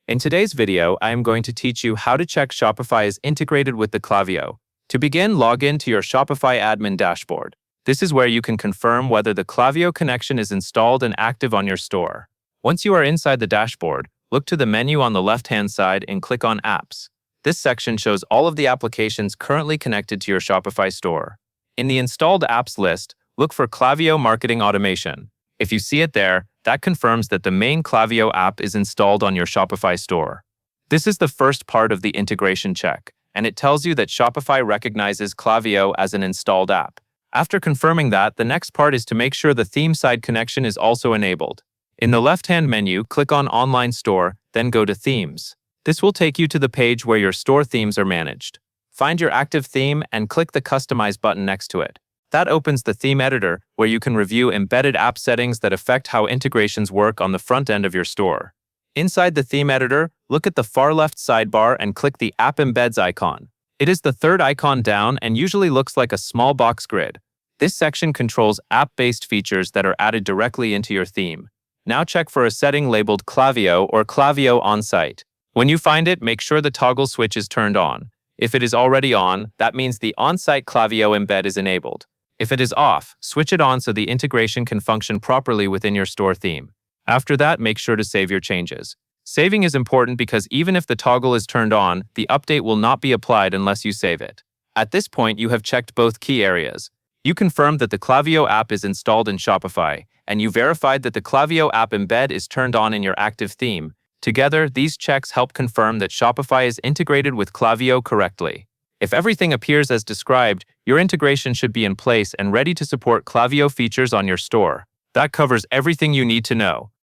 In today's video, I am going to teach you how to check Shopify is integrated with the Klaviyo. To begin, log in to your Shopify admin dashboard. This is where you can confirm whether the Klaviyo connection is installed and active on your store. Once you are inside the dashboard, look to the menu on the left-hand side and click on Apps. This section shows all of the applications currently connected to your Shopify store. In the installed apps list, look for Klaviyo Marketing Automation. If you see it there, that confirms that the main Klaviyo app is installed on your Shopify store. This is the first part of the integration check, and it tells you that Shopify recognizes Klaviyo as an installed app. After confirming that, the next part is to make sure the theme side connection is also enabled. In the left-hand menu, click on Online Store, then go to Themes. This will take you to the page where your store themes are managed. Find your active theme and click the Customize button next to it. That opens the theme editor, where you can review embedded app settings that affect how integrations work on the front end of your store. Inside the theme editor, look at the far left sidebar and click the App Embeds icon. It is the third icon down and usually looks like a small box grid. This section controls app-based features that are added directly into your theme. Now check for a setting labeled Klaviyo or Klaviyo On-Site. When you find it, make sure the toggle switch is turned on. If it is already on, that means the on-site Klaviyo embed is enabled. If it is off, switch it on so the integration can function properly within your store theme. After that, make sure to save your changes. Saving is important because even if the toggle is turned on, the update will not be applied unless you save it. At this point, you have checked both key areas. You confirmed that the Klaviyo app is installed in Shopify, and you verified that the Klaviyo app embed is turned on in your active theme. Together, these checks help confirm that Shopify is integrated with Klaviyo correctly. If everything appears as described, your integration should be in place and ready to support Klaviyo features on your store. That covers everything you need to know.